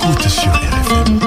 Écoute sur RFM.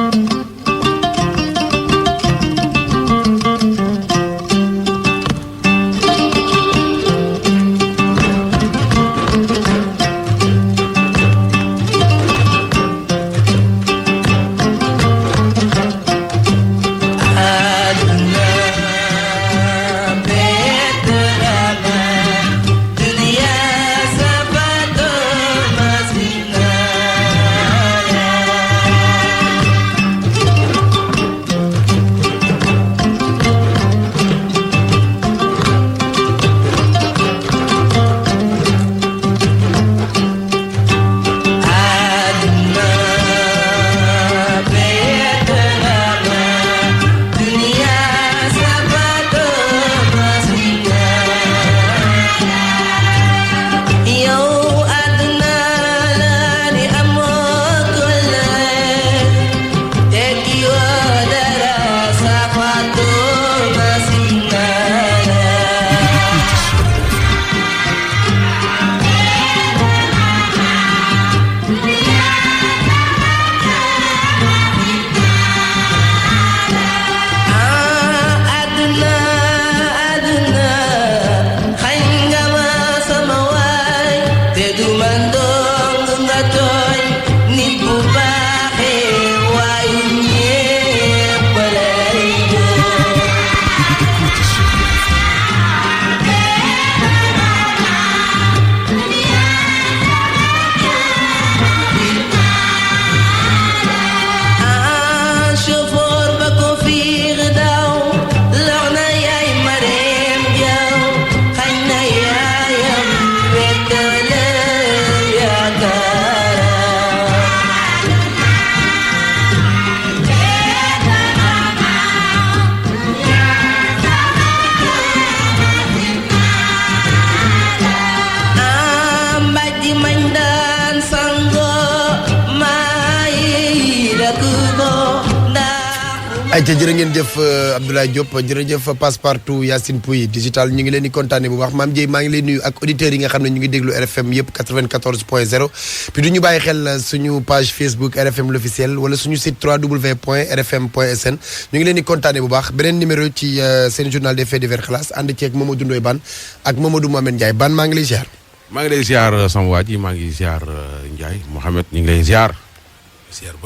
ayca jërë ngeen jëf Abdoulaye Diop jërëjëf Passepartout Yacine Pouy digital ñu ngi leen di kontaane bu baax Mame Dieye maa ngi lay nuyu ak auditeurs yi nga xam ne ñu ngi déglu RFM yëpp 94.0 puis du ñu bàyyi xel suñu page Facebook RFM l'officiel wala suñu site www.rfm.sn ñu ngi leen di kontaane bu baax beneen numéro ci seen journal des faits divers xalaas ànd ci ak Mamadou Ndoye Bane ak Mamadou Mohamed Ndiaye Bane maa ngi lay ziar. maa ngi lay ziar sama waa ji maa ngi ziar Ndiaye Mohamed ñu ngi lay ziar.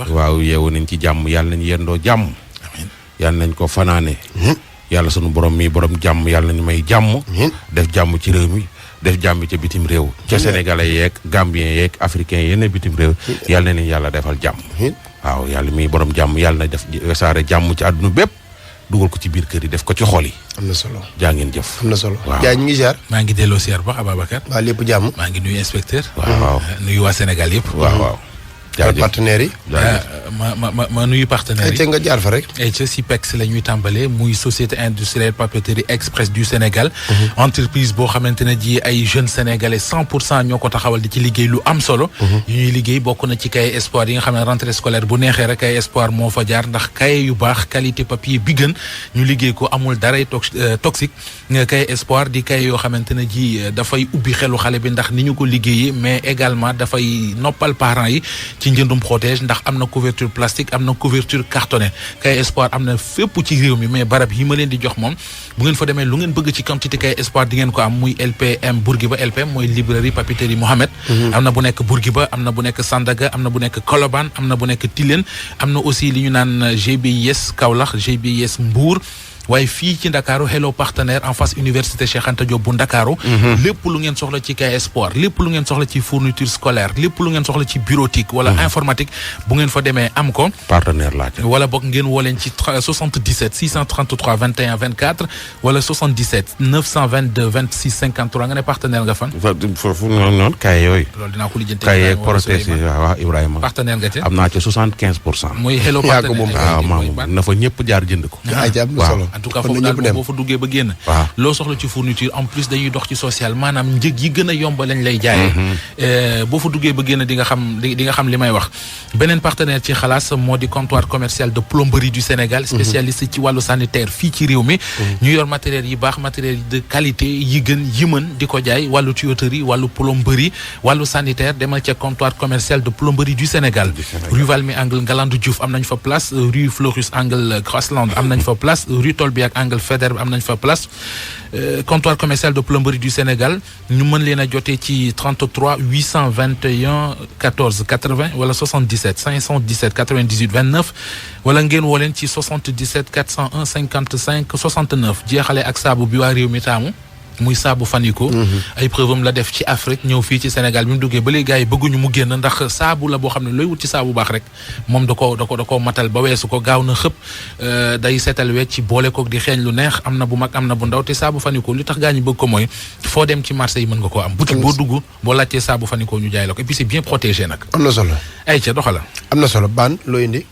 waaw yeewu nañ ci jàmm yàlla nañ yendoo jàmm. yàlla nañ ko fanaane yàlla sunu borom mi borom jàmm yàlla nañu may jàmm def jàmm ci réew mi def jàmm ca bitim réew ca sénégalais yeeg gambien yeeg africain yenn bitim réew yàlla na leen yàlla defal jàmm waaw yàlla mi borom jàmm yàlla na def wesaare jàmm ci àdduna bépp dugal ko ci biir kër yi def ko ci xol yi am na solo jaa ngeen jëf am na solo waaw jaay ñu ngi ziar maa ngi delloo ziar baax Ababacar waaw lépp jàmm maa ngi nuyu inspecteur waaw nuyu waa Sénégal yëpp waaw partenaires yi ma nuyu partenaires yi nga jaar fa rek et ca SIPEX la ñuy tàmbalee muy société industrielle papeterie express du Sénégal entreprise boo xamante ne ji ay jeunes sénégalais 100% ñoo ko taxawal di ci liggéey lu am solo yu ñuy liggéey bokk na ci cahier espoir yi nga xam ne rentrée scolaire bu neexee rek cahier espoir moo fa jaar ndax cahier yu baax qualité papier bi gën ñu liggéey ko amul daray toxique cahier espoir di cahier yoo xamante ne ji dafay ubbi xelu xale bi ndax ni ñu ko liggéeyee mais également dafay noppal parents yi ci njëndum protège ndax am na couverture plastique am na couverture cartonnée cahier espoir am na fépp ci réew mi mais barab yi ma leen di jox moom bu ngeen fa demee lu ngeen bëgg ci quantité cahier espoir di ngeen ko am muy LPM Bourguiba LPM mooy librairie papeterie Mohamed am na bu nekk Bourguiba am na bu nekk Sandaga am na bu nekk Colobane am na bu nekk Tilène am na aussi li ñu naan GBIS Kaolack GBIS Mbour waaye fii ci Ndakaaru Hello partenaire en face université Cheikh Anta Diop bu Ndakaaru lépp lu ngeen soxla ci cahier espoir lépp lu ngeen soxla ci fourniture scolaire lépp lu ngeen soxla ci bureautique wala informatique bu ngeen fa demee am ko partenaire laaj wala boog ngeen woo leen ci 77 633 21 24 wala 77 922 26 53 nga ne partenaire nga fan foofu noonu kay yooyu loolu dinaa ko lijjanti kay protégé waaw Ibrahima partenaire nga ci am naa ci 75% muy Hello partenaire waaw maam na fa ñëpp jaar jënd ko am na solo en tout cas foofu daal boo fa duggee ba génn loo soxla ci fourniture en plus dañuy dox ci social maanaam njëg yi gën a yomb lañ lay jaayee boo fa duggee ba génn di nga xam li may wax beneen partenaire ci xalaas moo di comptoir commercial de plomberie du Sénégal spécialiste ci wàllu sanitaire fii ci réew mi ñu yor matériel yi baax matériel de qualité yi gën yi mën di ko jaay wàllu tuyauterie wàllu plomberie wàllu sanitaire demal ca comptoir commercial de plomberie du Sénégal rue Valmy angle Ngalandou Diouf am nañ fa place rue Florus angle Crossland am nañ fa place rue Tolbiac angle Faidherbe am nañ fa place comptoir commercial de plomberie du Sénégal ñu mën leen a jotee ci 33 821 14 80 wala 77 517 98 29 wala ngeen woo leen ci 77 401 55 69 jeexale ak saabu bi waa réew mi taamu muy saabu Fanico ay preuve am la def ci Afrique ñëw fii ci Sénégal bi mu duggee ba léegi gars yi bëgguñu mu génn ndax saabu la boo xam ne looy wut ci saabu baax rek moom da ko matal ba weesu ko gaaw na xëpp day seetal wecc ci boole kook di xeeñ lu neex am na bu mag am na bu ndaw te saabu Fanico li tax gaa ñi bëgg ko mooy foo dem ci marché yi mën nga koo am boutique boo dugg boo laajtee saabu Fanico ñu jaay la ko et puis c'est bien protégé nag am na solo ay ca doxala am na solo baan loo indi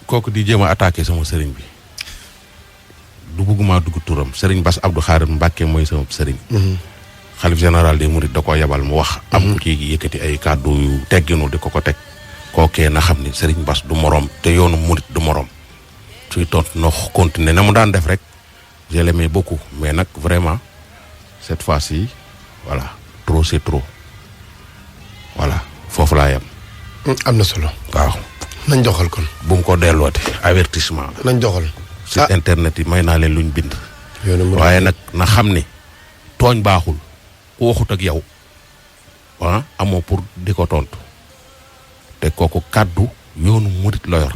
kooku di jéem a attaqué sama sëriñ bi du bëgguma dugg turam Serigne Bass Abdou Khadre Mbacké mooy sama sëriñ xalif général des mourides da ko yabal mu wax am ku ci yëkkati ay kàddu yu tegginu di ko teg kookee na xam ni Serigne Bass du moroom te yoonu murit du moroom suy tontu no continuer na mu daan def rek je l'aimais beaucoup mais nag vraiment cette fois-ci voilà trop c'est trop voilà foofu laa yem am na solo waaw nañ doxal kon bu mu ko delloote avertissement nañ doxal sur internet yi may naa leen luñ bind waaye nag na xam ne tooñ baaxul ku waxut ak yow amoo pour di ko tontu te kooku kàddu yoonu murit la yor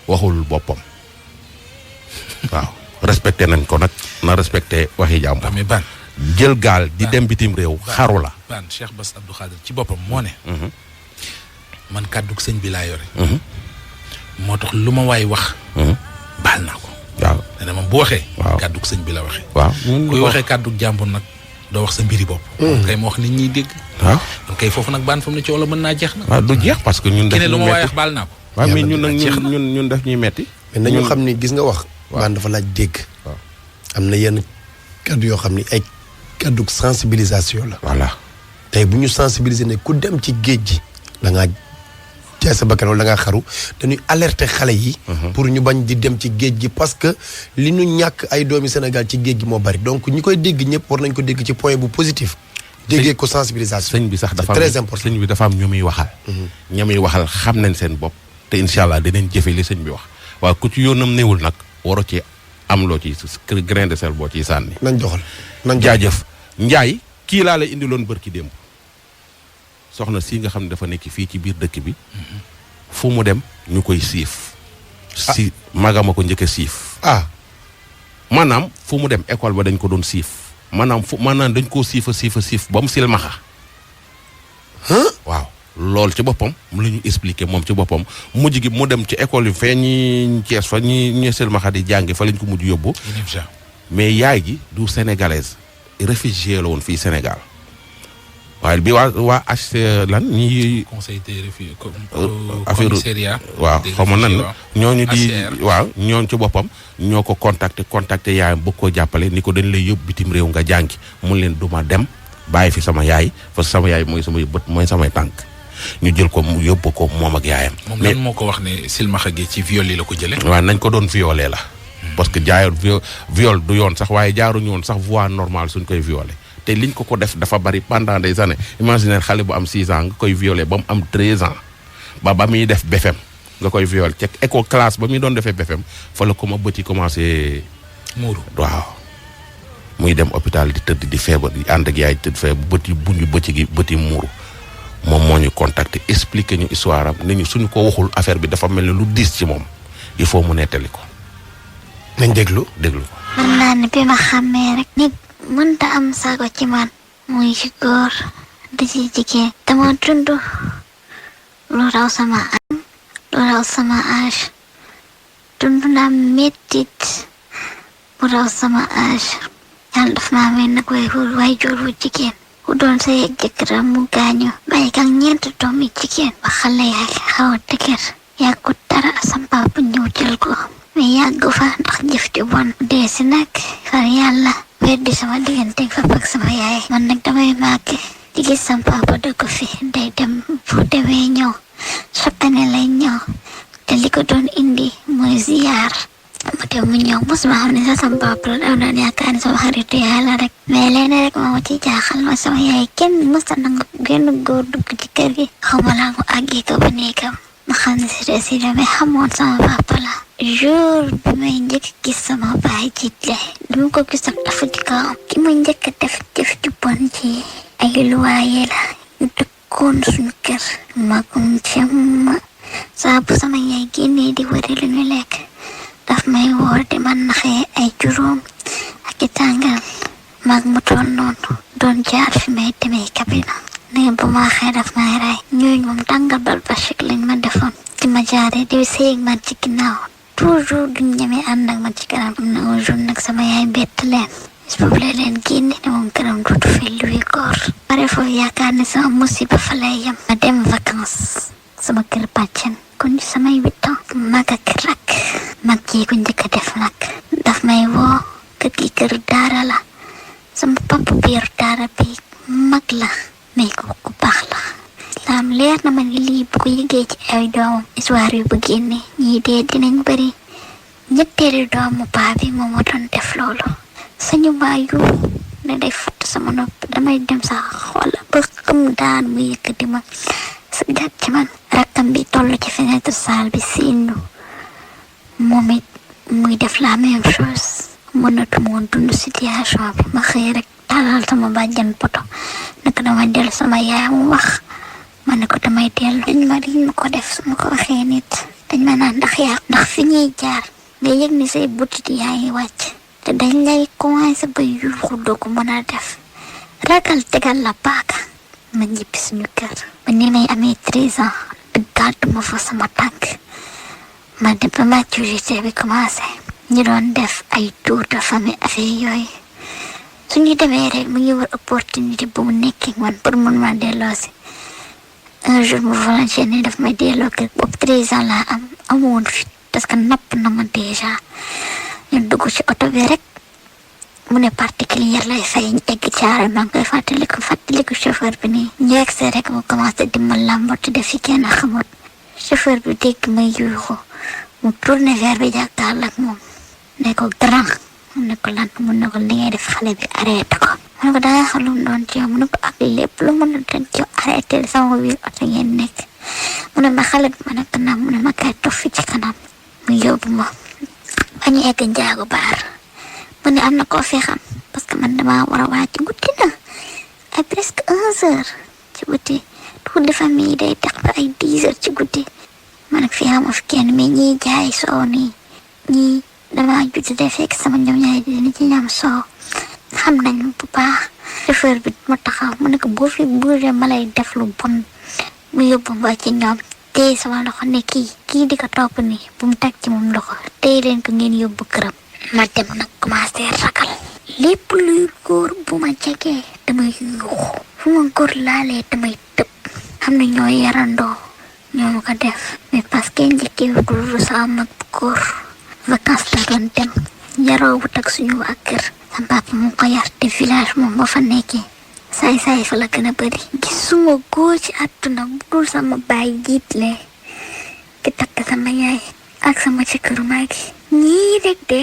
waxul boppam waaw respecté nañ ko nag na respecté waxi jàmbur mais ban jël gaal di dem bitim réew xaru la ban Cheikh Bass Abdou Khadre ci boppam moo ne man kàddug sëñ bi laa yore moo tax lu ma waay wax baal naa ko waaw nee na moom bu waxee waaw kàddug sëñ bi la waxee waaw kuy waxee kàddug jàmbur nag doo wax sa mbiri bopp kay ma wax nit ñiy dégg waaw kon kay foofu nag baan fa mu ne coow la mën naa jeex nag waaw du jeex parce que ñun def lu ma waay wax baal naa ko waaw mais ñun nag ñun def ñuy metti mais nañu xam ni gis nga wax baan dafa laaj dégg waaw am na yenn kaddu yoo xam ni ay kaddu sensibilisation la voilà tey bu ñu sensibiliser ne ku dem ci géej gi da ngaa jaay sa bakkan wala da ngaa xaru dañuy alerter xale yi pour ñu bañ di dem ci géej gi parce que li ñu ñàkk ay doomi Sénégal ci géej gi moo bari donc ñi koy dégg ñëpp war nañ ko dégg ci point bu positif déggee ko sensibilisation sëñ bi sax dafa très important sëñ bi dafa am ñu muy waxal ña muy waxal xam nañ seen bopp te incha allah dinañ jëfe li sëñ bi wax waaye ku ci yoonam néewul nag waroo ci am loo ci grain de sel boo ciy sànni nañ doxal nañ jaajëf Njaay kii laa la indiloon bërki démb soxna si nga xam ne dafa nekk fii ci biir dëkk bi fu mu dem ñu koy siif si magama ko njëkk a siif maanaam fu mu dem école ba dañ ko doon siif maanaam dañ koo siif a siif ba mu silmaxa waaw loolu ci boppam mu la ñu expliqué moom ci boppam mujj gi mu dem ci école yi fee ñi Cees fa ñi silmaxa di jàngi fa lañ ko mujj yóbbu mais yaay ji du sénégalaise réfugié la woon fii Sénégal waaye bi waa HCR lan ñi conseil des réfugiés affaire commissariat waaw xaw ma nan ñooñu di waaw ñooñu ci boppam ñoo ko contacté yaayam bëgg koo jàppale ni ko dañ lay yóbbu bitim réew nga jàngi mun leen duma dem bàyyi fi sama yaay parce que sama yaay mooy samay bët mooy samay tànk ñu jël ko mu yóbbu ko moom ak yaayam moom lan moo ko wax ne silmaxa gi ci viol yi la ko jële waaw nañ ko doon violé la parce que jaayoon viol du yoon sax waaye jaaruñu woon sax voie normale suñ koy violé te liñ ko def dafa bari pendant des années imaginer xale bu am 6 ans nga koy violé ba mu am 13 ans ba muy def BFEM nga koy violé ca école classe ba muy doon defee BFEM fa la ko ma bët yi commencé muuru waaw muy dem hôpital di tëdd di feebar di ànd ak yaay tëdd feebar bët yi buñu bët yi muuru moom moo ñu contacté expliqué ñu histoire am ne ñu suñu ko waxul affaire bi dafa mel ni lu diis ci moom il faut mu nettali ko nañ déglu ko mën naa ne bi ma xàmmee rek nit mënta am sago ci man muy ci góor di ci jigéen dama dund lu raw sama âge dund naa mettit bu raw sama âge yàlla daf maa may nag way jur wu jigéen ku doon say ak jëkkëram mu gaañu bàyyi ak 4 doomi jigéen ba xale yaa xaw a dëgër yàggut dara sam papa ñëw jël ko mais yàgg fa ndax jëf ju bon dee si nag far yàlla weddi sama digganteeg papa ak sama yaay man nag damay màgg di gis sama papa da ko fi day dem fu demee ñëw chaque année lay ñëw te li ko doon indi mooy ziyaar mu dem mu ñëw mosuma xam ne sax sama papa la daw naan yaakaar ne sama xaritu yaay la rek mais léegi rek moo ma ci jaaxal ma sama yaay kenn mësta nangu genn góor dugg ci kër gi xaw ma laa mu àggee ko ba néegam ma xam ne si mais xamoon sama papa la jour bi may njëkk gis sama baay jiitle du ma ko gis ak dafa di kawam ki ma njëkk a def jëf ju bon ci ay luwaaye la ñu dëkkoon suñu kër magum cem saa bu sama yaay génnee di wari lu ñu lekk daf may woor di man naxee ay juróom ak i tàngal mag mu toll noonu doon jaar fi may demee kabina ne bu ma xëy daf may rey ñooñu moom tàngal bal bachik lañ ma defoon di ma jaaree di séeg man ci ginnaaw toujours duñ ñemee ànd ak man ci kanam am na un jour nag sama yaay bett leen bis boobu la leen génne ne moom këram dootu fi luy koor pare foofu yaakaar ne sama musiba fa lay yem ma dem vacances sama kër bàccen kon samay 8 ans mag ak rak mag ji ko njëkk a def nag daf may woo kër gi kër daara la sama papa biir daara bi mag la mais ko ku baax la laam leer na ma ni lii bu ko yëgee ci ay doomam histoire yu bu génne ñii dee dinañ bëri ñetteelu doomu paa bi moom moo doon def loolu sañu maa yu ne day futt sama nopp damay dem sax xool ba xam daan mu yëkkati ma sa jàpp ci man rakkam bi toll ci fenêtre salle bi siinu moom it muy def la même chose mënatuma woon dund situation bi ma xëy rek talal sama bàjjan poto naka dama dellu sama yaay mu wax ma ne ko damay dellu dañ ma ko def su ma ko waxee nit dañ ma naan ndax yaa ndax fi ñuy jaar nga yëg ni say butit yaa ngi wàcc te dañ lay commencé ba yuuxu doo ko mën a def ragal tegal la paaka ma ñibbi suñu kër ba ni may amee 13 ans dëggaatuma fa sama tànk ma dem ba maturité bi commencé ñu doon def ay tour de famille affaire yooyu suñu demee rek mu ngi war opportunité bu mu nekkee man pour mun ma delloo si un jour mu volontaire ne daf may delloo kër boobu 13 ans laa amoon fit parce que napp na ma déjà ñu dugg ci oto bi rek mu ne particulier lay fay ñu egg caare maa ngi koy fàttaliku chauffeur bi nii ñu egg see rek mu commencé di ma làmbatu def fi kenn xamut chauffeur bi dégg may yuuxu mu tourné vers bi jàkkaarloo ak moom ne ko grand mu ne ko lan mu ne ko li ngay def xale bi arrêté ko mu ne ko danga xam lu mu doon ci yow mu ne ko ak lépp lu mën a doon ci yow arrêté sama biir oto ngeen nekk mu ne ma xale bi ma ne ko naam mu ne ma kay toog fi ci kanam mu yóbbu ma ba ñu egg njaagu baar mu ne am na koo fi xam parce que man dama war a wàcc guddi na ay presque 11h ci guddi tour de famille day tax ba ay 10h ci guddi man ak fi xamu fi kenn mais ñiy jaay soow nii ñii dama judd de fekk sama ñoom ñaay dina ci ñam soow xam nañ bu baax chauffeur bi ma taxaw mu ne ko boo fi bougé ma lay def lu bon mu yóbbu ba ci ñoom téye sama loxo ne kii di ko topp nii bu mu teg ci moom loxo téye leen ko ngeen yóbbu këram ma dem nag commencé ragal lépp luy góor bu ma jegee damay yuuxu fu ma góor laalee damay tëb xam ne ñoo yarandoo ñoo ma ko def mais parce que njëkkee du sama mag bu góor vacances la doon dem yaroo wut ak suñu waa kër sama papa mu ko yar te village moom ba fa nekkee saay fa la gën a bëri gisuma góor ci àdduna bu dul sama baay jiitle ki takk sama yaay ak sama ci këru maa gi ñii rek de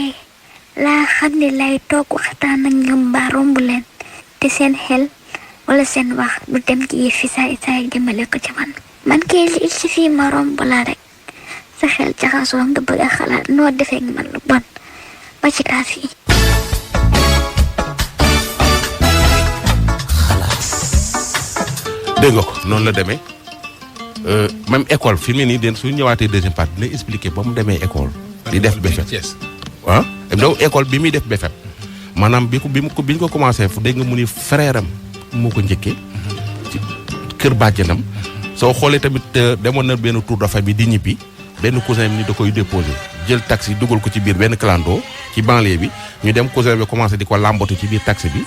laa xam ne lay toog waxtaan ak ñoom mbaa romb leen te seen xel wala seen wax du dem ci yëf fi saay jëmale ko ci man kay li il suffit ma romb la rek sa xel jaxasoo nga bëgg a xalaat noo defee ak man lu bon ba ci kaa fii dégg nga ko noonu la demee même école fi mu ne nii den su ñëwaatee deuxième partie dina expliquer ba mu demee école. di def BFEM ah daw école bi muy def BFEM maanaam bi ñu ko commencé fu dégg nga mu ni frère am moo ko njëkkee ci kër bàjjanam soo xoolee tamit demoon na benn tour de famille di ñibbi benn cousin bi ni da koy déposé jël taxi dugal ko ci biir benn clando ci banlieue bi ñu dem cousin bi commencé di ko làmbatu ci biir taxi bi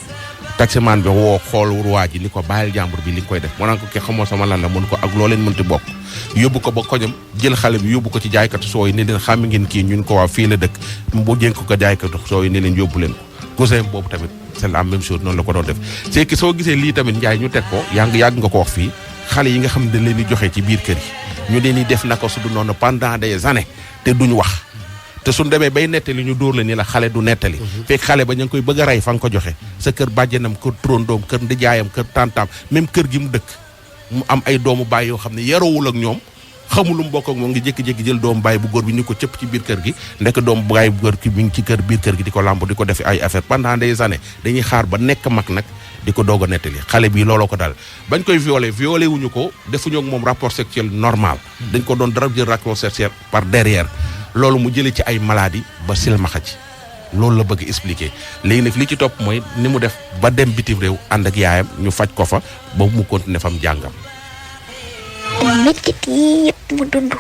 taximaan bi woo xool waa ji ni ko bàyyil jàmbur bi li nga koy def mu naan ko ki xamoo sama lan la mun ko ak loo leen mënti bokk yóbbu ko ba koñam jël xale bi yóbbu ko ci jaaykatu sooy ne leen xam ngeen kii ñun ko waa fii la dëkk bu jénk ko jaaykatu sooy ne leen yóbbu leen ko cousin boobu tamit c'est la même chose noonu la ko doon def c'est que soo gisee lii tamit Njaay ñu teg ko yàgg nga ko wax fii xale yi nga xam ne dañ leen di joxe ci biir kër yi ñu leen di def naka su du noonu pendant des années te duñu wax te suñ demee bay nettali ñu dóor la ni la xale du nettali fekk xale ba ñu ngi koy bëgg a rey fa nga ko joxe sa kër bàjjenam kër trondoom kër ndijaayam kër tantaam même kër gi mu dëkk mu am ay doomu baay yoo xam ne yarawul ak ñoom xamul lu mu bokk ak moom ngi jékki-jékki jël doomu baay bu góor bi ni ko cëpp ci biir kër gi ndek doomu baay bu góor ki mi ngi ci biir kër gi di ko làmb di ko def ay affaire pendant des années dañuy xaar ba nekk mag nag di ko doog a nettali xale bii looloo ko dal bañ koy violé wuñu ko defuñu ak moom rapport sexuel normal dañ ko doon dara jël rapport sexuel par derrière loolu mu jëlee ci ay maladie ba silmaxa ci loolu la bëgg expliquer léegi nag li ci topp mooy ni mu def ba dem bitim réew ànd ak yaayam ñu faj ko fa ba mu continuer fam jàngam. métit yi yëpp mu dund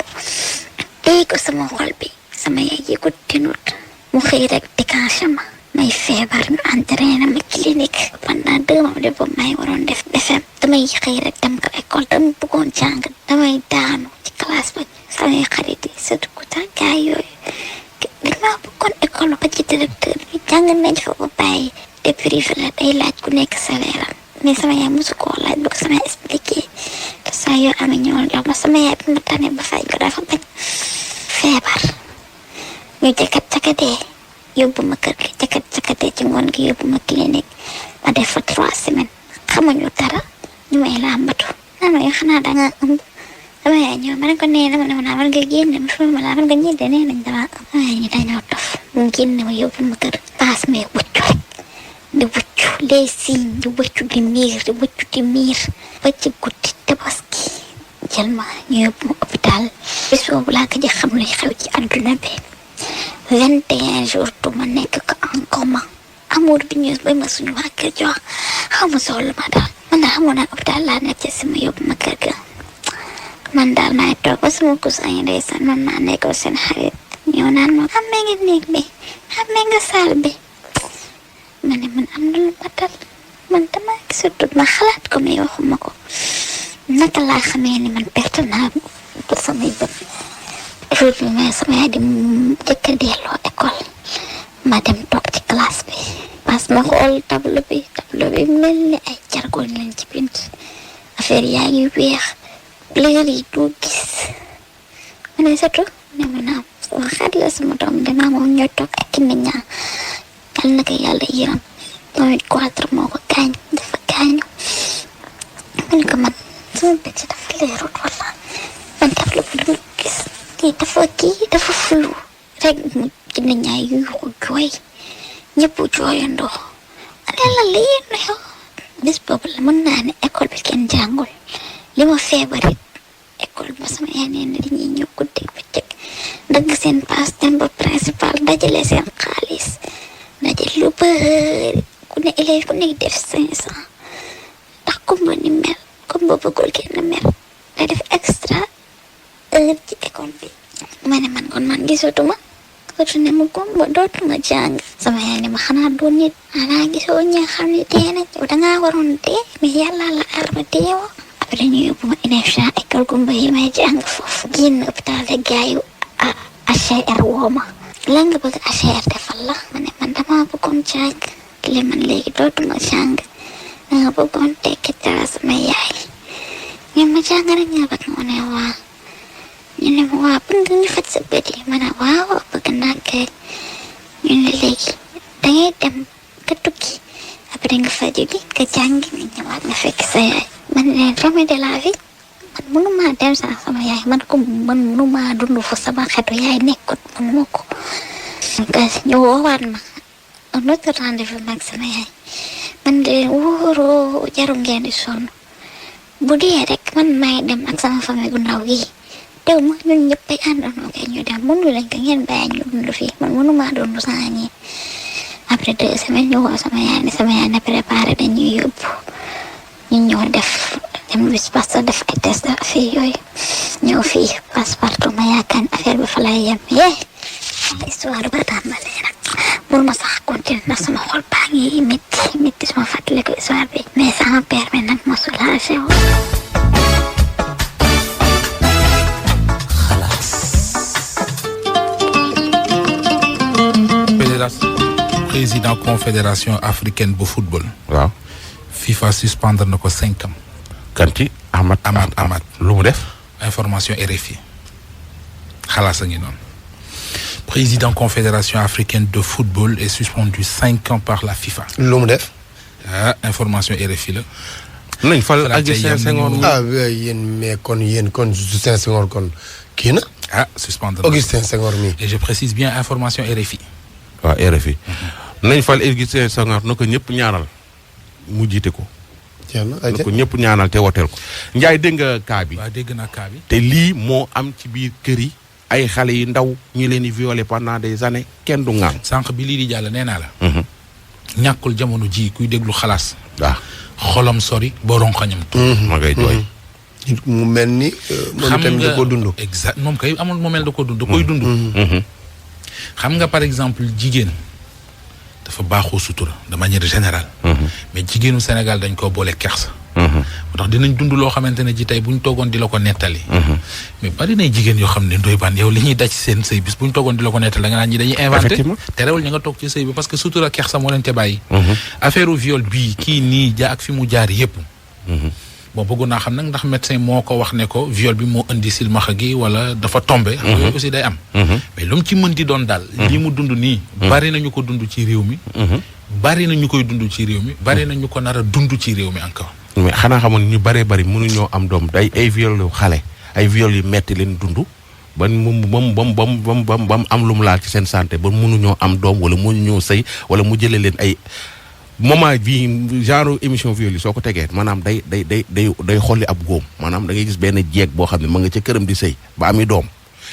tey ko sama xol bi sama yaay yi ko tinut mu xëy rek déclenché ma may feebar ñu entraîné ma clinique pendant 2 mois de boobu may waroon def BFEM damay xëy rek dem ko école dama bëggoon jàng damay daanu ci classe ba samay xarit yi surtout ku tax gars yooyu damaa bëggoon école ba ci directeur bi jàng nañ fa ba bàyyi te privé la day laaj ku nekk salaire mais sama yaay mosu koo laaj ba ko sama expliqué te saa yoo amee ñëwoon jox ma sama yaay bi ma tane ba fay ko dafa bañ feebar ñu jakat-jakatee yóbbu ma kër gi jakat-jakatee ci ngoon gi yóbbu ma clinique ma def fa 3 semaines xamuñu dara ñu may làmbatu naan ma yoo xanaa danga ëmb sama yaay ñëw ma ne ko nee na ma ne ma war nga génne ma laa war nga ñidde nee nañ dama ëmb sama yaay ñi dañoo dof mu génne ma yóbbu ma kër paas mee wëccu rek di wëccu les signes di wëccu di miir ba ci guddi tabaski jël ma ñu yóbbu ma hôpital bés boobu laa ko xam luy xew ci àdduna bi 21 jours tu ma nekk ko en coma amour bi ñu ba ma suñu waa kër jox xamu soxla ma daal man daal xamoon naa hôpital laa nekk ci sama yóbbu ma kër ga man daal maay toog ba sama cousin yi ndeysaan man maa nekk seen xarit ñëw naan ma xamee nga néeg bi xamee nga saal bi ma ne man am na lu ma dal man dama gisatut ma xalaat ko mais waxuma ko naka laa xamee ni man perte naa pour samay bët jour bi mais sama yaay di jëkk a delloo école ma dem toog ci classe bi parce que ma xool tableau bi mel ni ay jargoñ lañ ci bind affaire yaa ngi weex leer yi doo gis ma ne surtout ne ma naam sama xarit la sama doom dinaa moom ñoo toog ak kinne ñaa yal na ko yàlla yërëm moom it 4 moo ko gaañ dafa gaañu ma ne ko man sama bët dafa leerut wala man tableau bi dama gis dafa fulu rek mu kinne ñaa yuuxu jooy ñëpp jooyandoo ma ne la lii neew bis boobu la mën naa ne école bi kenn jàngul li ma feebarit école ba sama yaay nee na dañuy ñëw guddeeg bëccëg dagg seen paas dem ba principal dajale seen xaalis dajale lu bëri ku ne élève ku nekk def 500 ndax kumba ni mel kumba bëggul kenn mel day def extra heure ci école bi ma ne man gisatuma surtout ne mu kumba dootuma jàng sama yaay ne ma xanaa doon nit xanaa gisoo ñi nga xam ne dee nañ yow dangaa waroon dee mais yàlla la aar ba deewoo après ñu yóbbu ma INEFJA école gumba yi may jàng foofu génn hôpital rek gars yi HCR woo ma lan nga bëgg HCR defal la ma ne man dama bëggoon jàng li man léegi dootuma jàng danga bëggoon tekki dara sama yaay ñun ma jàng rek nga bëgg ma ne waa ñu ne ma waa bëgg nga ñu faj sa bët yi ma ne waaw bëgg naa kay ñu ne léegi dangay dem nga tukki après nga faju gi nga jàngi nga ñëwaat nga fekk sa yaay man leen remède de la vie man mënuma dem sax sama yaay man mënuma dund fu sama xetu yaay nekkut mënuma ko ñu woowaat ma un autre rendez-vous mag sama yaay man de wóoroo jaru ngeen di sonn bu dee rek man maay dem ak sama famille bu ndaw gi teew ma ñun ñëpp ay àndandoo kay ñu dem mënu leen ko ngeen bàyyi ñu dund fii man mënuma dund saa ñi après 2 semaines ñu woo sama yaay ne préparé dañuy yóbbu ñu ñëw def dem wis parce def ay test affaire yooyu ñëw fii Passepartout ma yaakaar affaire bi fa lay yem histoire ba tàmbalee nag mun ma sax continuer ndax sama xol baa ngi métti sama fàttali ko confédération africaine bu football. waaw. FIFA suspendre na ko 5 ans. kan ci Ahmad lu mu def. information RFI xalaas a ngi noonu. président confédération africaine de football est suspendu 5 ans par la FIFA. lu mu def. information RFI la. nañ fal Augustin Senghor. yéen kon Augustin Senghor kon kii na. suspendre Augustin Senghor mi. et je précise bien information RFI. waaw RFI. nañ fal Augustin Senghor na ko ñëpp ñaanal mu jiite ko. na ko ñëpp ñaanal te woteel ko. Ndiaye dégg nga cas bi. waaw dégg naa cas bi. te lii moo am ci biir kër yi. ay xale yi ndaw ñu leen di violer pendant des années kenn du ŋaan. sànq bi lii di jàll nee naa la. ñàkkul jamono ji kuy déglu xalaas. waaw xolam sori borom xañam. ma ngay jooy. mu mel ni. moom itam da koo dund. exact moom kay amul mu mel da koo dund da koy dund. xam nga par exemple jigéen dafa baaxoo sutura de manière générale. mais jigéenu Sénégal dañ koo boole kersa. moo tax dinañ dund loo xamante ne ji tey bu ñu toogoon di la ko nettali. mais bari nay jigéen yoo xam ne ndoy baan yow li ñuy daj seen sëy bis bu ñu toogoon di la ko nettali da nga naan ñi dañuy inventé. te rewul ña nga toog ci sëy bi parce que sutura kersa moo leen te bàyyi. affaire u viol bii kii nii ak fi mu jaar yépp bon bëggoon naa xam nag ndax médecin moo ko wax ne ko viol bi moo indi silmaxa gi wala dafa tombé. yooyu aussi day am. mais lu mu ci mën di doon daal. lii mu dund nii. bari nañu ko dund ci réew mi. bari na ñu koy dund ci réew mi. bari na ñu ko nar a dund ci réew mi encore. mais xanaa xamoon ñu baree bari mënuñoo am doom day ay viol yu xale ay viol yu metti leen dund ba mu am lu mu laal ci seen santé ba mënuñoo am doom wala mënuñoo sëy wala mu jëlee leen ay moment bii genre émission viol yi soo ko tegee maanaam day xolli ab góom maanaam da ngay gis benn jeeg boo xam ne ma nga ca këram di sëy ba ami doom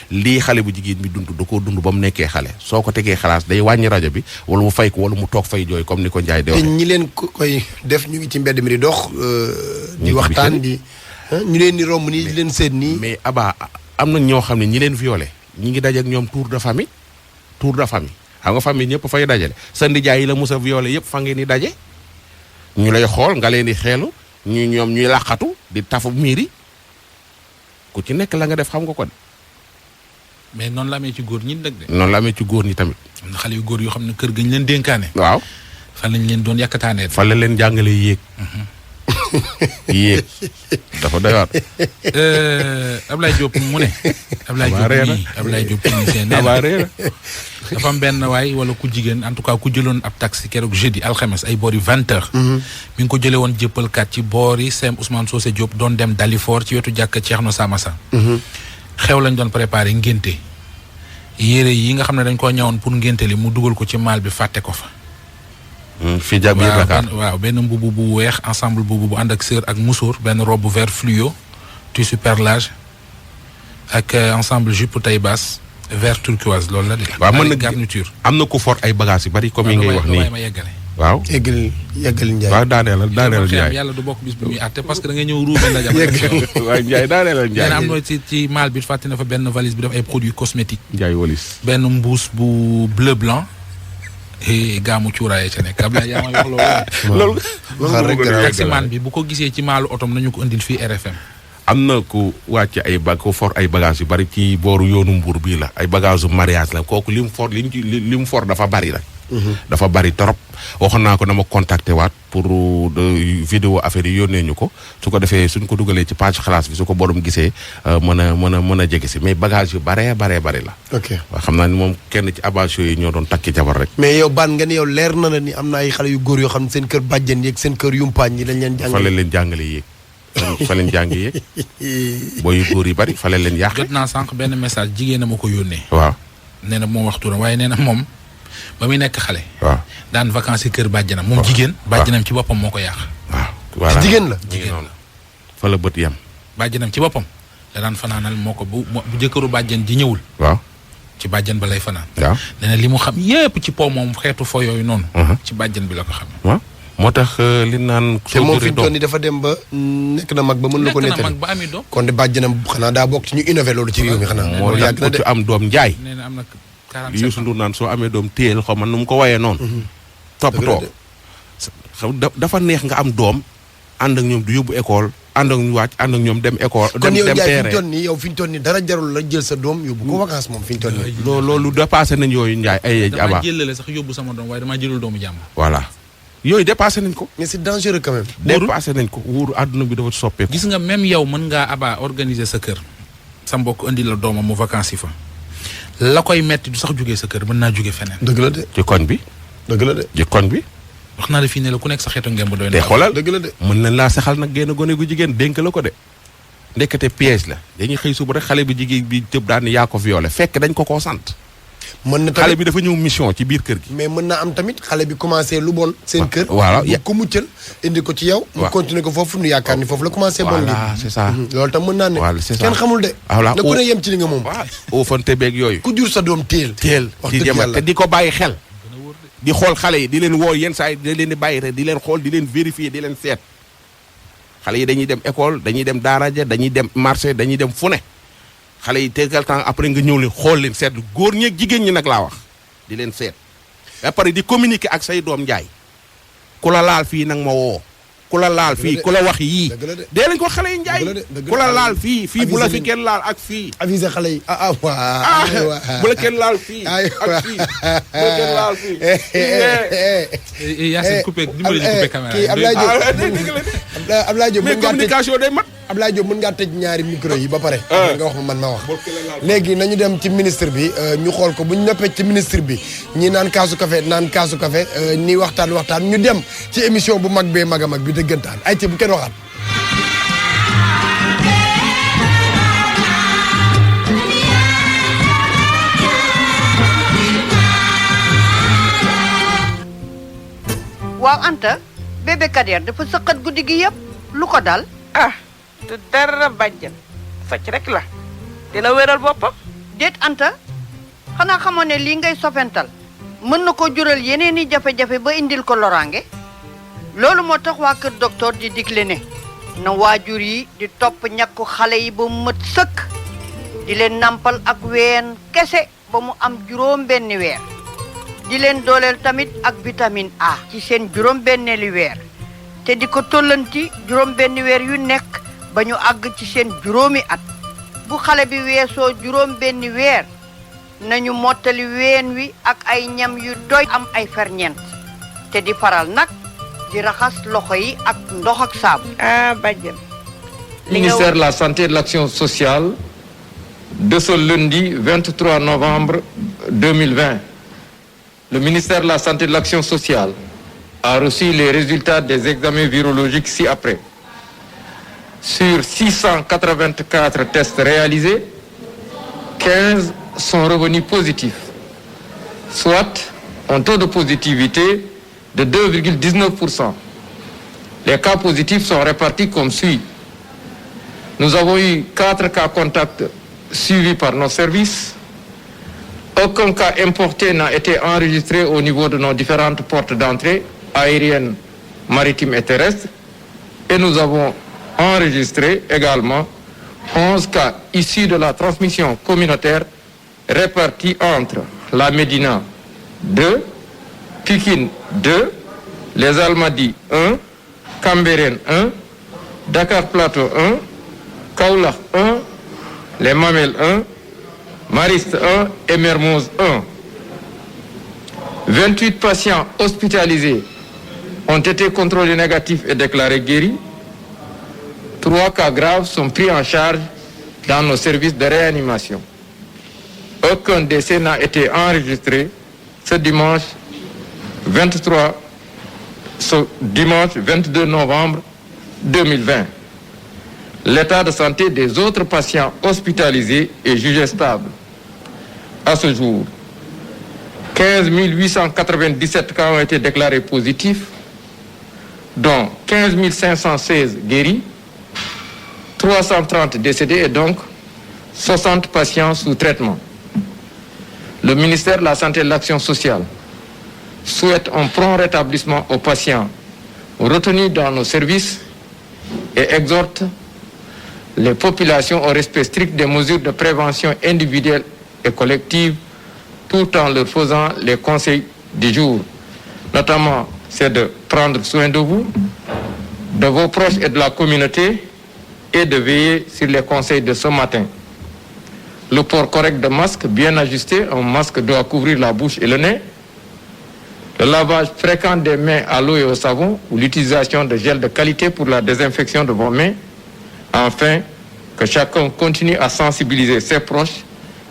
lii xale bu jigéen bi dund da koo dund ba mu nekkee xale soo ko tegee xalaas day wàññi rajo bi wala mu fay ko wala mu toog fay jooy comme ni ko Ndiaye di waxee. ñi leen koy def ñu ngi ci mbedd mi di dox. di waxtaan di ñu leen di romb nii di leen seet nii. mais Aba am na ñoo xam ne ñi leen violé ñi ngi daje ak ñoom tour de famille xam nga famille ñëpp fay dajale sa ndijaay yi la mos a violé yëpp fa ngeen di daje ñu lay xool nga leen di xeelu ñoom ñuy làqatu di tafu miiri ku ci nekk la nga def xam nga ko de. mais noonu la amee ci góor ñi nag de. noonu la amee ci góor ñi tamit. am na xale yu góor yoo xam ne kër ga ñu leen dénkaane. waaw. fan lañ leen doon yàkkataanee. fan la leen jàngalee yéeg. yéeg dafa doy waar. Ablaye Diop mu ne. Ablaye Diop technicien nee na dafa am benn waay wala ku jigéen en tout cas ku jëloon ab taxi keroog jeudi alxames ay boori 20h. mi ngi ko jëlee woon jëppalkat ci boori Sem Ousmane Socé Diop doon dem Dalifort ci wetu jàkka Thierno Samassa. xew lañ doon préparé ngénte yére yi nga xam ne dañ koo ñëwoon pour ngénte li mu dugal ko ci maal bi fàtte ko fa. fii biir Dakar waaw benn mbubu bu weex ensemble mbubu bu ànd ak sër ak musoor benn robe vert fluo tissu perlage ak ensemble jupe taille basse vert turquoise loolu la de. waaw mën na garniture. am na ku fort ay bagages yu bari comme yi ngay wax nii ma yeggale. waaw yeggal Ndiaye. waaw daaneel Ndiaye yàlla du bokk bis bi muy àtte parce que da nga ñëw ruube la jàmm. waaye Ndiaye daaneel Ndiaye. nee na am na ci maal bi fàtte na fa benn valise bi def ay produits cosmétiques. Ndiaye walis. benn mbuus bu bleu blanc. gaamu cuuraay ca nekk Ablaye yaa may wax loolu. loolu taximan bi bu ko gisee ci maalu otom nañu ko indil fii RFM. am na ku wàcc ku for ay bagages yu bari ci booru yoonu Mbour bii la ay bagages yu mariage la kooku li mu for dafa bari rek. dafa bari trop waxoon naa ko dama contacté waat pour vidéo affaire yi yónnee ñu ko su ko defee suñ ko dugalee ci page xalaas bi su ko borom gisee mën a jege si mais bagage yu bari la. ok waaw xam naa ni moom kenn ci abattoirs yi ñoo doon takki jabar rek. mais yow baan nga ne yow leer na la ni am na ay xale yu góor yoo xam ne seen kër bàjjen yeeg seen kër yumpaañ yi dañ leen jàngale. fa leen jàngale yéeg fa leen jàngi yéeg booy yu góor yi bari fa leen yàq. jot naa sànq benn message jigéen a ma ko yónnee. waaw nee na moom waxtu waaye nee na moom. ba muy nekk xale. waaw daan vacances yi kër bàjjanam moom jigéen. bàjjanam ci boppam moo ko yàq. waaw voilà jigéen la. fa la bët yam. bàjjanam ci boppam da daan fanaanal moo ko bu jëkkëru bàjjan ji ñëwul. waaw ci bàjjan ba lay fanaan. waaw nee na li mu xam yépp ci po moom xeetu fo yooyu noonu. ci bàjjan bi la ko xam. waaw moo tax li naan. te moom fi mu toll nii dafa dem ba nekk na mag ba mën la ko nettali. nekk na mag ba ami doom. kon de bàjjanam xanaa daa bokk ci ñu innové loolu ci réew mi xanaa. moo tax ku ci am doom Njaay. nee na am na 47 li Youssou Ndour naan soo amee doom téyel xaw ma nu mu ko wayee noonu. toppatoo dafa neex nga am doom ànd ak ñoom du yóbbu école ànd ak ñu wàcc ànd ak ñoom dem école. kon yow dem Ndiaye fi ñu toll nii dara jarul la jël sa doom yóbbu ko vacances moom fi ñu toll nii. loolu dépassé nañ yooyu Ndiaye ay. damaa jëlale sax yóbbu sama doom waaye damaa jëlul doomu jàmm. voilà yooyu dépassé nañ ko. mais c'est dangereux quand même. dépassé nañ ko wóoru àdduna bi dafa soppeeku. gis nga même yow mën ngaa organiser sa kër. sa mbokk indi la doomam mu vacances yi fa. la koy metti du sax jógee sa kër mën naa jóge feneen. dëgg la de. ci koñ bi. dëgg la de. ci koñ bi. wax naa la fii ne la ku nekk sa xeetu ngemb doy na. te xoolal dëgg la de. mën nañ laa saxal nag génn gone gu jigéen dénk la ko de. ndekete piège la dañuy xëy suba rek xale bi jigéen bi tëb daan yaa ko violé fekk dañ ko koo sant. mën na tamit xale bi dafa ñëw mission ci biir kër gi. mais mën na am tamit xale bi commencé lu bon. seen kër voilà bu ko muccal indi ko ci yow. mu continuer ko foofu nu yaakaar ni foofu la commencé. bon gi voilà c'est ça. loolu tam mën naa ne. voilà c'est ça kenn xamul de. voilà na ku ne yem ci li nga moom. waaw au fante beeg yooyu. ku jur sa doom teel. wax di dëgg dem yàlla te di ko bàyyi xel. di xool xale yi di leen woo yenn saa yi di leen di bàyyi rek di leen xool di leen vérifier di leen seet. xale yi dañuy dem école dañuy dem daara ja dañuy dem marché dañuy dem fu ne xale yi tegal temps après nga ñëw leen xool leen seet góor ñeeg jigéen ñi nag laa wax di leen seet ba pare di communiquer ak say doom Njaay ku la laal fii nag ma woo ku la laal fii ku la wax yii dee lañ ko xale yi Njaay ku la laal fii bu la fi kenn laal ak fii avisé xale yi bu la kenn laal fii ak fii bu la kenn laal fii Yacine coupé dimbali ñu coupé caméra kii Ablaye Diop mais communication day mat Ablaye Diop mën ngaa tëj ñaari micro yi ba pare nga wax ma wax léegi nañu dem ci ministre bi ñu xool ko bu ñu noppee ci ministre bi ñi naan kaasu café ni waxtaan ñu dem ci émission bu mag bee mag a mag bi dëggantaan ay ci bu kenn waxaat waaw Anta bébé Kader dafa sëqat guddi gi yëpp lu ko dal te dara bàjjan socc rek la dina wéral boppam déet Anta xanaa xamoon ne lii ngay sofental mën na ko jural yeneen i jafe-jafe ba indil ko loraange loolu moo tax waa kër docteur di digle ne na waajur yi di topp ñàkku xale yi ba mu mët sëkk di leen nampal ak ween kese ba mu am juróom-benni weer di leen dooleel tamit ak vitamine A ci seen juróom-benneeli weer te di ko tollanti juróom-benni weer yu nekk ba ñu àgg ci seen juróomi at bu xale bi weesoo juróom-benni weer nañu mottali ween wi ak ay ñam yu doy am ay ferñeent te di faral nag di raxas loxo yi ak ndox ak saabu. bàjjan. Ministère de la Santé et de l'Action sociale de ce lundi 23 novembre 2020. Le ministère de la Santé et de l'Action sociale a reçu les résultats des examens virologiques ci-après. Sur 684 tests réalisés, 15 sont revenus positifs, soit un taux de positivité de 2,19%. Les cas positifs sont répartis comme suit. Nous avons eu 4 cas contacts suivis par nos services. Aucun cas importé n'a été enregistré au niveau de nos différentes portes d'entrée aériennes, maritimes et terrestres. Et nous avons enregistré également 11 cas issus de la transmission communautaire répartis entre la Médina 2, Pikine 2, les Almadies 1, Cambérène 1, Dakar Plateau 1, Kaolack 1, les Mamelles 1, Mariste 1 et Mermoz 1. 28 patients hospitalisés ont été contrôlés négatifs et déclarés guéris. 3 cas graves sont pris en charge dans nos services de réanimation. Aucun décès n'a été enregistré ce dimanche 22 novembre 2020. L'état de santé des autres patients hospitalisés est jugé stable. À ce jour, 15 897 cas ont été déclarés positifs, dont 15 516 guéris, 330 décédés et donc 60 patients sous traitement. Le ministère de la Santé et de l'Action sociale souhaite un prompt rétablissement aux patients retenus dans nos services et exhorte les populations au respect strict des mesures de prévention individuelle et collective tout en leur faisant les conseils du jour. Notamment, c'est de prendre soin de vous, de vos proches et de la communauté et de veiller sur les conseils de ce matin. Le port correct de masque bien ajusté, un masque doit couvrir la bouche et le nez. Le lavage fréquent des mains à l'eau et au savon ou l'utilisation de gel de qualité pour la désinfection de vos mains. Enfin, que chacun continue à sensibiliser ses proches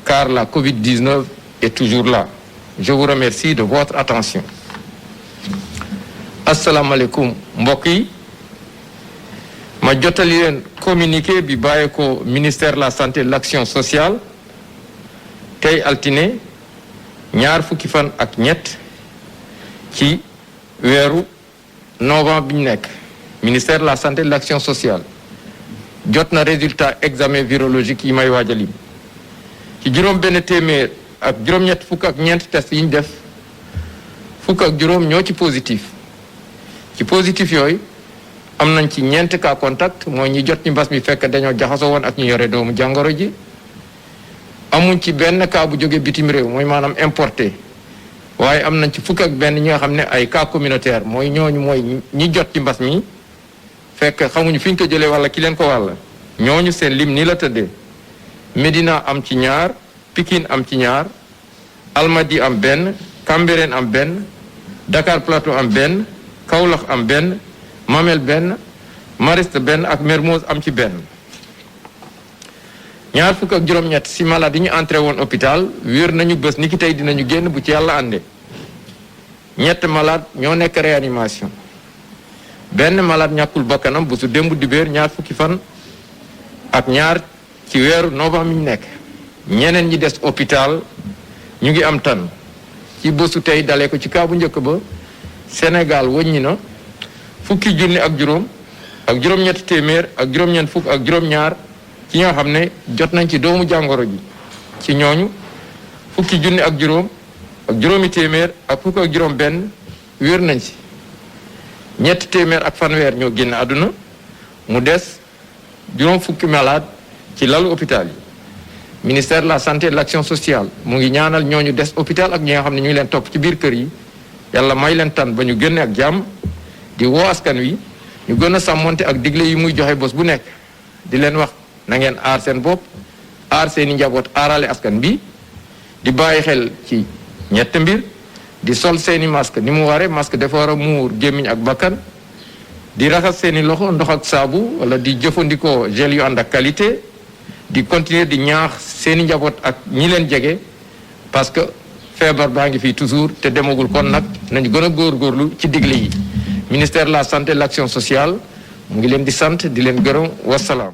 car la Covid-19 est toujours là. Je vous remercie de votre attention. Assalamu alaikum mbokk yi ma jotali leen communiqué bi bàyyi ko ministère de la santé et de l'action sociale tey altine ñaar fukki fan ak ñett ci weeru novembre bi ñu nekk ministère de la santé et de l'action sociale jot na résultat examen virologique yi may waaj a lim ci juróom benn téeméer ak juróom-ñett fukk ak ñeent test yi ñu def fukk ak juróom ñoo ci positif ci positif yooyu am nañ ci ñeent cas contact mooy ñi jot ci mbas mi fekk dañoo jaxasoo woon ak ñu yore doomu jàngoro ji amuñ ci benn cas bu jóge bitim réew mooy maanaam importé waaye am nañ ci fukk ak benn ñi nga xam ne ay cas communautaire mooy ñooñu mooy ñi jot ci mbas mi fekk xamuñu fi ñu ko jëlee walla ki leen ko wàll ñooñu seen lim nii la tëddee Médina am ci ñaar Pikine am ci ñaar Almadi am benn Cambérène am benn Dakar Plateau am benn Kaolack am benn Mamel benn Mariste benn ak Mermoz am ci benn ñaar fukk ak juróom-ñett si malade yi ñu entré woon hôpital wér nañu bés ni ki tey dinañu génn bu ci yàlla ànde ñett malade ñoo nekk réanimation benn malade ñàkkul bakkanam bu su démb dibéer ñaar fukki fan ak ñaar ci weeru novembre mi ñu nekk ñeneen ñi des hôpital ñu ngi am tan ci bésu tey dalee ko ci kaa bu njëkk ba Sénégal wëññi na fukki junni ak juróom ak juróom-ñetti téeméer ak juróom-ñeent fukk ak juróom-ñaar ci ñoo xam ne jot nañ ci doomu jàngoro ji ci ñooñu fukki junni ak juróom ak juróomi téeméer ak fukk ak juróom benn wér nañ ci ñetti téeméer ak fanweer ñoo génn àdduna mu des juróom fukki malade ci lalu hôpital yi ministère de la santé et de l'action sociale mu ngi ñaanal ñooñu des hôpital ak ñi nga xam ne ñu ngi leen topp ci biir kër yi yàlla may leen tan ba ñu génne ak jàmm di woo askan wi ñu gën a sàmmonte ak digle yi muy joxe bés bu nekk di leen wax na ngeen aar seen bopp aar seeni njaboot aarale askan bi di bàyyi xel ci ñett mbir di sol seeni masque ni mu waree masque dafa war a muur gémmiñ ak bakkan di raxas seeni loxo ndox ak saabu wala di jëfandikoo gel yu ànd ak qualité di continuer di ñaax seeni njaboot ak ñi leen jege parce que feebar baa ngi fii toujours te demagul kon nag nañu gën a góorgóorlu ci digle yi ministère de la santé et de l'action sociale mu ngi leen di sant di leen gërëm wasalaam